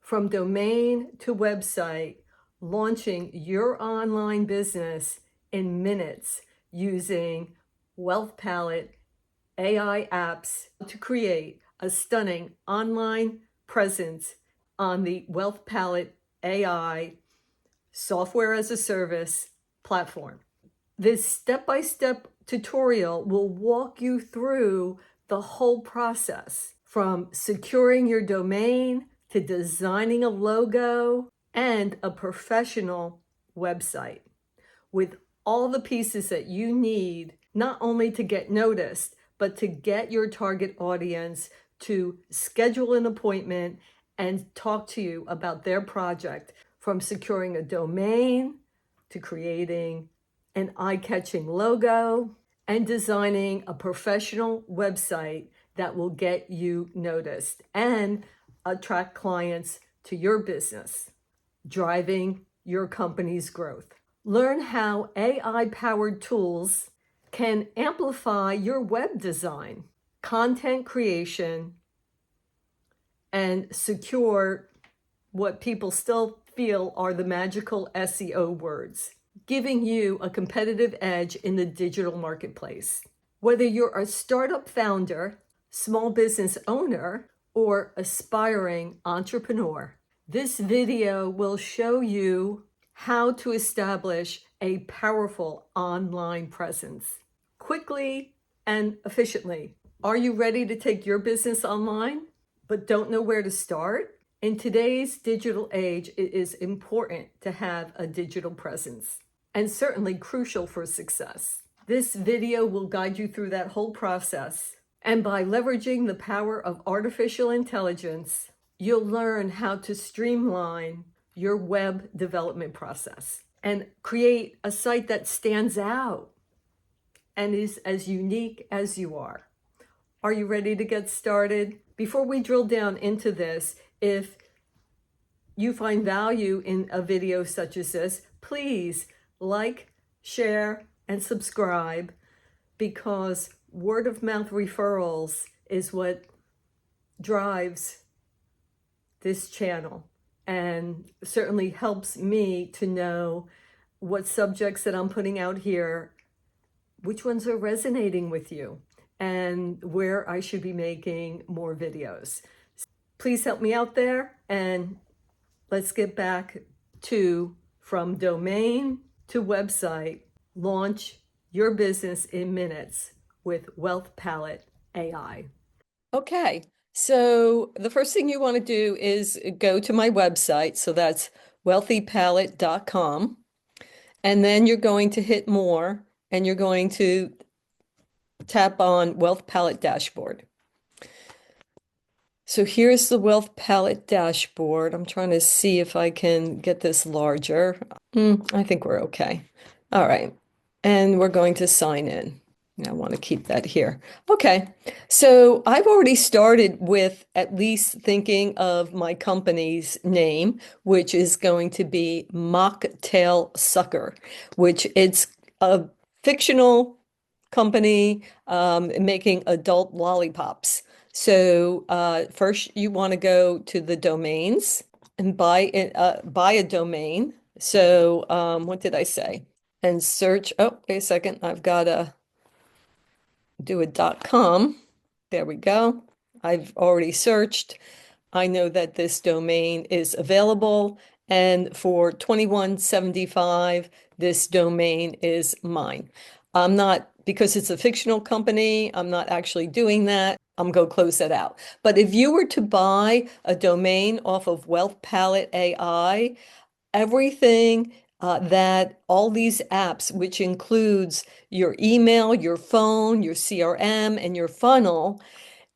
From domain to website, launching your online business in minutes using Wealth Palette AI apps to create a stunning online presence on the Wealth Palette AI software as a service platform. This step-by-step tutorial will walk you through the whole process, from securing your domain to designing a logo and a professional website, with all the pieces that you need, not only to get noticed, but to get your target audience to schedule an appointment and talk to you about their project, from securing a domain to creating an eye-catching logo and designing a professional website that will get you noticed and attract clients to your business, driving your company's growth. Learn how AI-powered tools can amplify your web design, content creation, and secure what people still feel are the magical SEO words, giving you a competitive edge in the digital marketplace. Whether you're a startup founder, small business owner, or aspiring entrepreneur, this video will show you how to establish a powerful online presence quickly and efficiently. Are you ready to take your business online, but don't know where to start? In today's digital age, it is important to have a digital presence, and certainly crucial for success. This video will guide you through that whole process. And by leveraging the power of artificial intelligence, you'll learn how to streamline your web development process and create a site that stands out and is as unique as you are. Are you ready to get started? Before we drill down into this, if you find value in a video such as this, please like, share, and subscribe, because word of mouth referrals is what drives this channel and certainly helps me to know what subjects that I'm putting out here, which ones are resonating with you, and where I should be making more videos. Please help me out there, and let's get back to from domain to website, launch your business in minutes with Wealth Palette AI. Okay, so the first thing you want to do is go to my website. So that's wealthypalette.com. And then you're going to hit more, and you're going to tap on Wealth Palette Dashboard. So here's the Wealth Palette Dashboard. I'm trying to see if I can get this larger. I think we're okay. All right. And we're going to sign in. I want to keep that here. Okay. So I've already started with at least thinking of my company's name, which is going to be Mocktail Sucker, which it's a fictional company making adult lollipops. So first you want to go to the domains and buy a domain. So what did I say? And search. Oh, wait a second. I've got to do a .com. There we go. I've already searched. I know that this domain is available, and for $21.75, this domain is mine. I'm not, because it's a fictional company, I'm not actually doing that. I'm going to close that out. But if you were to buy a domain off of Wealth Palette AI, everything that all these apps, which includes your email, your phone, your CRM, and your funnel,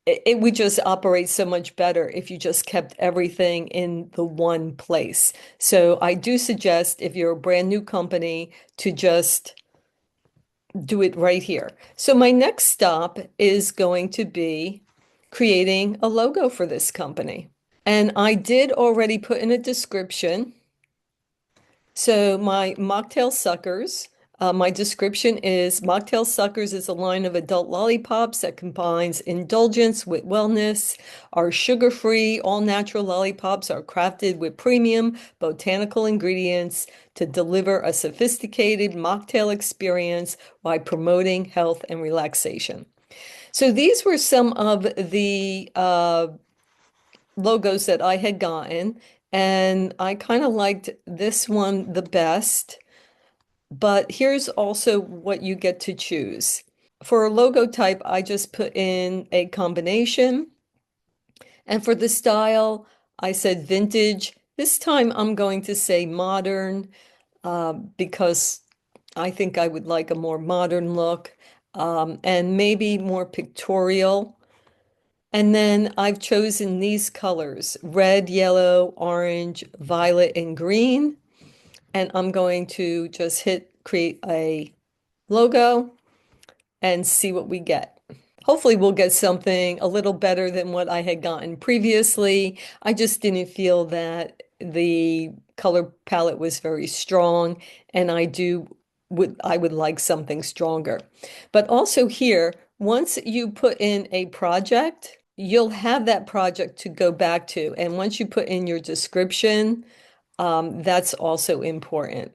it would just operate so much better if you just kept everything in the one place. So I do suggest, if you're a brand new company, to just do it right here. So my next stop is going to be creating a logo for this company. And I did already put in a description. So my Mocktail Suckers, My description is Mocktail Suckers is a line of adult lollipops that combines indulgence with wellness. Our sugar-free, all-natural lollipops are crafted with premium botanical ingredients to deliver a sophisticated mocktail experience while promoting health and relaxation. So these were some of the logos that I had gotten, and I kind of liked this one the best. But here's also what you get to choose. For a logo type, I just put in a combination. And for the style, I said vintage. This time I'm going to say modern because I think I would like a more modern look and maybe more pictorial. And then I've chosen these colors, red, yellow, orange, violet, and green. And I'm going to just hit create a logo and see what we get. Hopefully we'll get something a little better than what I had gotten previously. I just didn't feel that the color palette was very strong, and I would like something stronger. But also here, once you put in a project, you'll have that project to go back to. And once you put in your description, that's also important.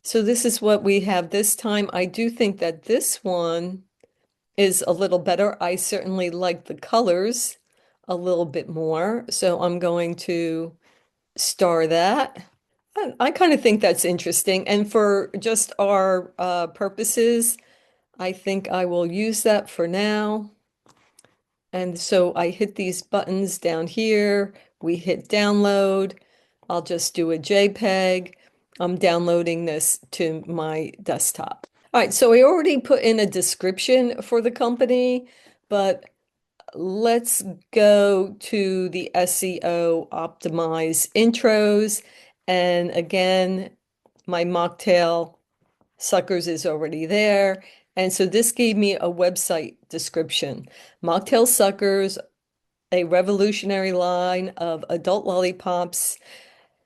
So this is what we have this time. I do think that this one is a little better. I certainly like the colors a little bit more. So I'm going to star that. I kind of think that's interesting. And for just our purposes, I think I will use that for now. And so I hit these buttons down here. We hit download. I'll just do a JPEG. I'm downloading this to my desktop. All right, so I already put in a description for the company, but let's go to the SEO optimize intros. And again, my Mocktail Suckers is already there. And so this gave me a website description. Mocktail Suckers, a revolutionary line of adult lollipops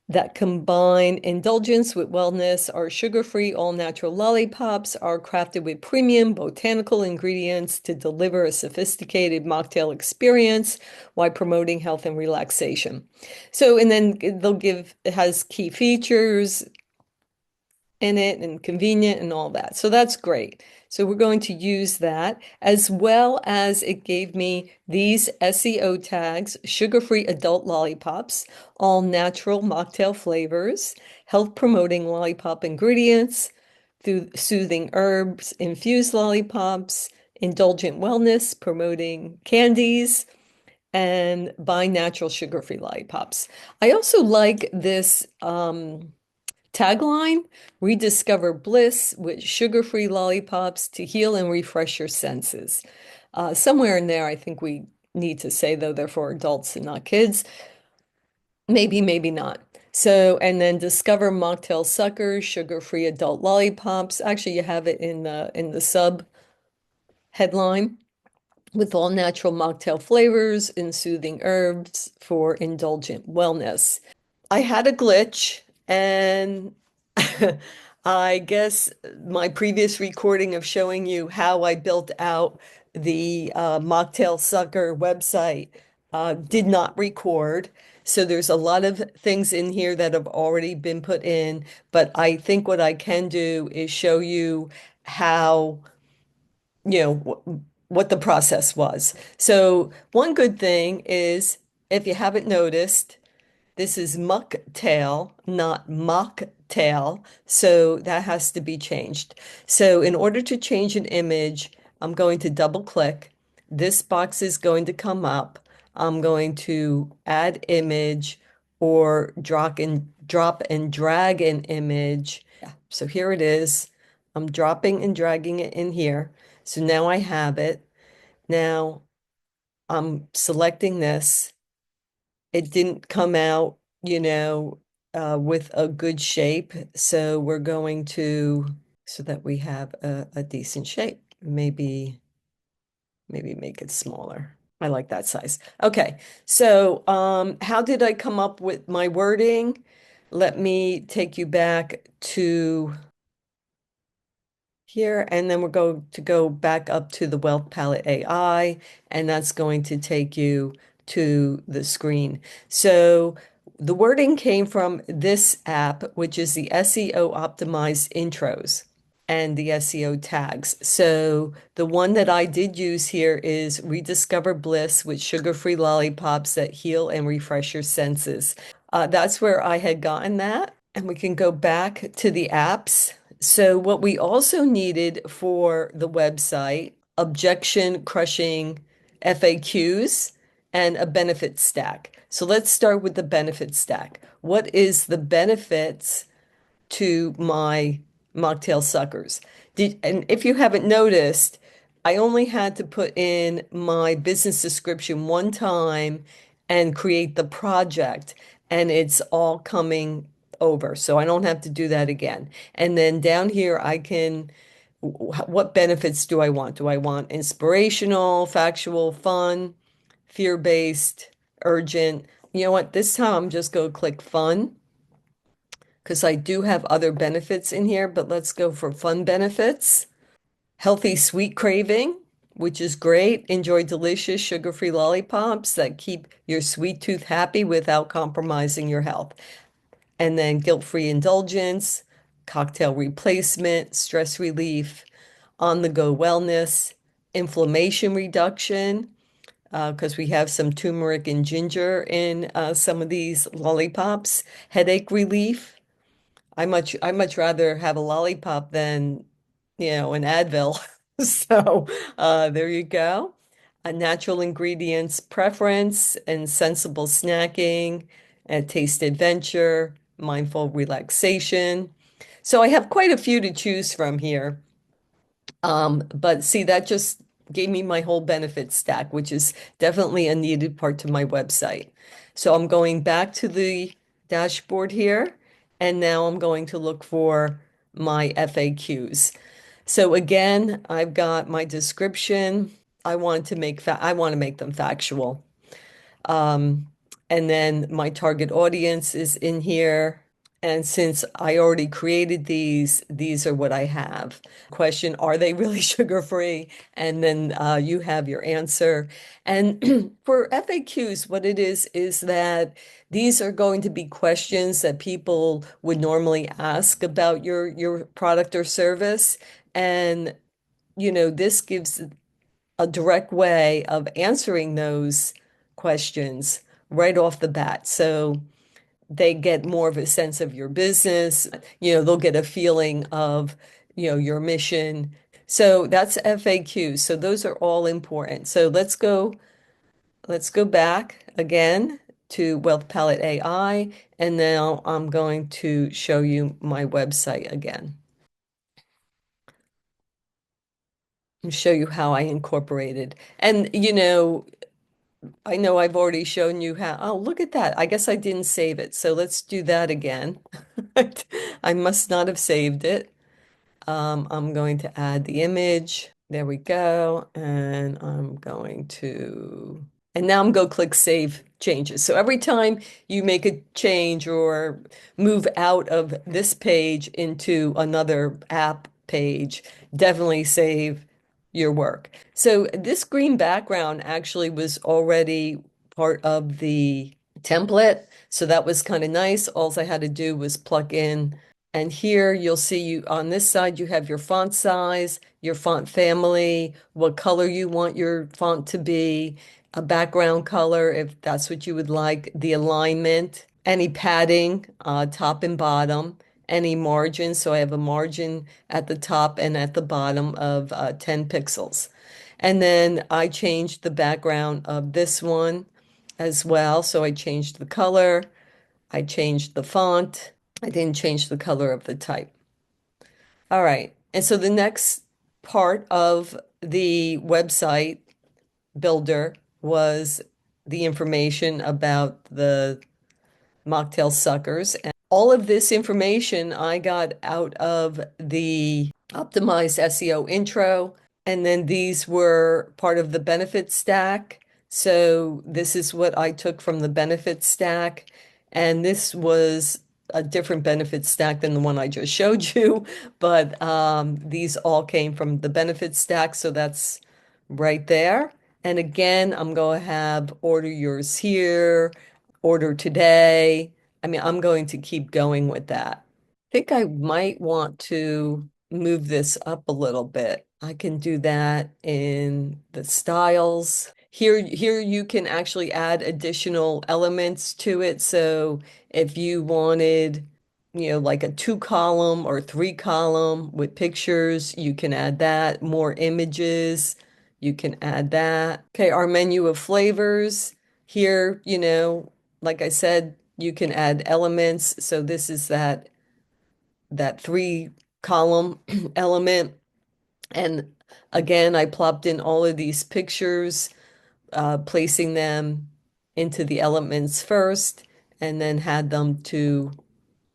that combine indulgence with wellness. Our sugar-free, all-natural lollipops are crafted with premium botanical ingredients to deliver a sophisticated mocktail experience while promoting health and relaxation. So, and then it has key features in it and convenient and all that. So that's great. So we're going to use that as well as it gave me these SEO tags, sugar-free adult lollipops, all natural mocktail flavors, health promoting lollipop ingredients, through soothing herbs, infused lollipops, indulgent wellness, promoting candies, and buy natural sugar-free lollipops. I also like this tagline, rediscover bliss with sugar-free lollipops to heal and refresh your senses. Somewhere in there, I think we need to say, though, they're for adults and not kids. Maybe, maybe not. So, and then discover Mocktail Suckers, sugar-free adult lollipops. Actually, you have it in the sub headline with all natural mocktail flavors and soothing herbs for indulgent wellness. I had a glitch, and I guess my previous recording of showing you how I built out the Mocktail Sucker website did not record. So there's a lot of things in here that have already been put in, but I think what I can do is show you how, what the process was. So one good thing is, if you haven't noticed, this is Mucktail, not Mocktail, so that has to be changed. So in order to change an image, I'm going to double click. This box is going to come up. I'm going to add image or drop and drag an image. Yeah. So here it is. I'm dropping and dragging it in here. So now I have it. Now I'm selecting this. It didn't come out, with a good shape. So we're going to, so that we have a decent shape, maybe make it smaller. I like that size. Okay, so how did I come up with my wording? Let me take you back to here, and then we're going to go back up to the Wealth Palette AI, and that's going to take you to the screen. So the wording came from this app, which is the SEO optimized intros and the SEO tags. So the one that I did use here is Rediscover Bliss with sugar-free lollipops that heal and refresh your senses. That's where I had gotten that. And we can go back to the apps. So what we also needed for the website, objection crushing FAQs and a benefit stack. So let's start with the benefit stack. What is the benefits to my mocktail suckers? And if you haven't noticed, I only had to put in my business description one time and create the project, and it's all coming over. So I don't have to do that again. And then down here, I can, what benefits do I want? Do I want inspirational, factual, fun, fear-based, urgent? You know what? This time I'm just going to click fun because I do have other benefits in here, but let's go for fun benefits. Healthy sweet craving, which is great. Enjoy delicious sugar-free lollipops that keep your sweet tooth happy without compromising your health. And then guilt-free indulgence, cocktail replacement, stress relief, on-the-go wellness, inflammation reduction, because we have some turmeric and ginger in some of these lollipops, headache relief. I much rather have a lollipop than, an Advil. So there you go. A natural ingredients preference and sensible snacking, and taste adventure, mindful relaxation. So I have quite a few to choose from here. But see, that just gave me my whole benefit stack, which is definitely a needed part to my website. So I'm going back to the dashboard here, and now I'm going to look for my FAQs. So again, I've got my description. I want to make them factual. Um, and then my target audience is in here. And since I already created these are what I have. Question, are they really sugar-free? And then you have your answer. And for FAQs, what it is that these are going to be questions that people would normally ask about your product or service. And, this gives a direct way of answering those questions right off the bat. So they get more of a sense of your business. They'll get a feeling of, your mission. So that's FAQs. So those are all important. So let's go back again to Wealth Palette AI, and now I'm going to show you my website again and show you how I incorporated. And I know I've already shown you how. Oh, look at that. I guess I didn't save it. So let's do that again. I must not have saved it. I'm going to add the image. There we go. And and now I'm going to click Save Changes. So every time you make a change or move out of this page into another app page, definitely save your work. So this green background actually was already part of the template. So that was kind of nice. All I had to do was plug in. And here you'll see you on this side, you have your font size, your font family, what color you want your font to be, a background color if that's what you would like, the alignment, any padding, top and bottom, any margin. So I have a margin at the top and at the bottom of 10 pixels. And then I changed the background of this one as well. So I changed the color, I changed the font. I didn't change the color of the type. All right. And so the next part of the website builder was the information about the mocktail suckers. And all of this information I got out of the optimized SEO intro. And then these were part of the benefit stack. So this is what I took from the benefit stack. And this was a different benefit stack than the one I just showed you, but these all came from the benefit stack, so that's right there. And again, I'm going to have order yours here, order today. I mean, I'm going to keep going with that. I think I might want to move this up a little bit. I can do that in the styles. Here you can actually add additional elements to it. So if you wanted, like a 2 column or 3 column with pictures, you can add that. More images, you can add that. Okay, our menu of flavors. Here, like I said, you can add elements. So this is that 3 column element. And again, I plopped in all of these pictures, placing them into the elements first, and then had them to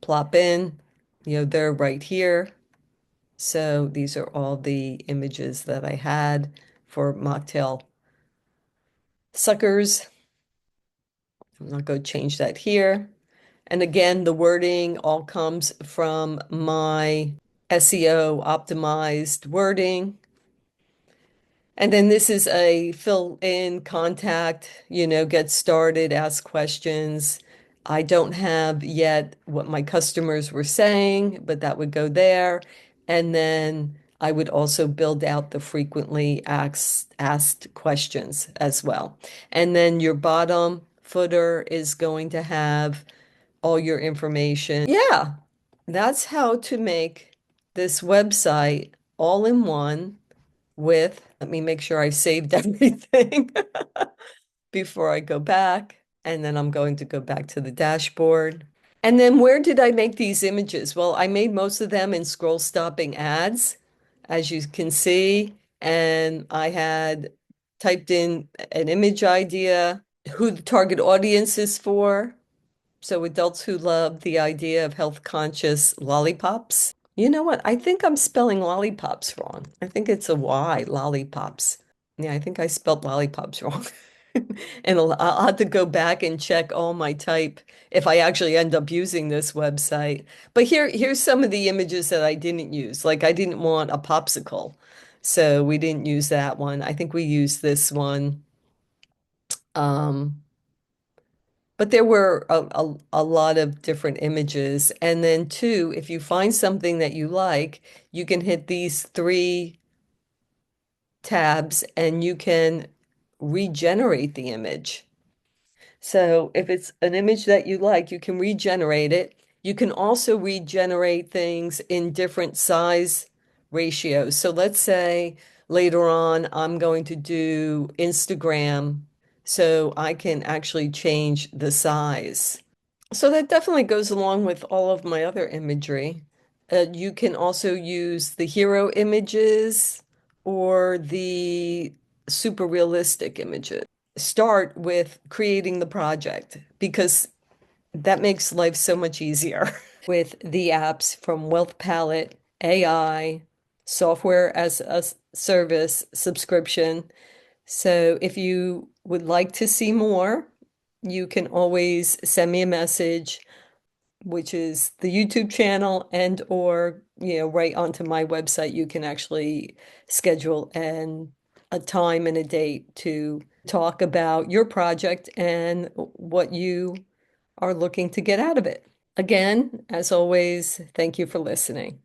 plop in. They're right here. So these are all the images that I had for Mocktail suckers. I'm not going to change that here. And again, the wording all comes from my SEO optimized wording. And then this is a fill in, contact, get started, ask questions. I don't have yet what my customers were saying, but that would go there. And then I would also build out the frequently asked questions as well. And then your bottom footer is going to have all your information. Yeah, that's how to make this website all in one with, let me make sure I saved everything before I go back. And then I'm going to go back to the dashboard. And then where did I make these images? Well, I made most of them in scroll stopping ads, as you can see. And I had typed in an image idea, who the target audience is for. So adults who love the idea of health conscious lollipops. You know what? I think I'm spelling lollipops wrong. I think it's a Y, lollipops. Yeah, I think I spelled lollipops wrong. And I'll have to go back and check all my type if I actually end up using this website. But here's some of the images that I didn't use. Like I didn't want a popsicle. So we didn't use that one. I think we used this one. Um, but there were a lot of different images. And then two, if you find something that you like, you can hit these 3 tabs and you can regenerate the image. So if it's an image that you like, you can regenerate it. You can also regenerate things in different size ratios. So let's say later on, I'm going to do Instagram, so I can actually change the size. So that definitely goes along with all of my other imagery. You can also use the hero images or the super realistic images. Start with creating the project because that makes life so much easier. With the apps from Wealth Palette, AI, software as a service subscription. So if you would like to see more, you can always send me a message, which is the YouTube channel, and or right onto my website. You can actually schedule a time and a date to talk about your project and what you are looking to get out of it. Again, as always, thank you for listening.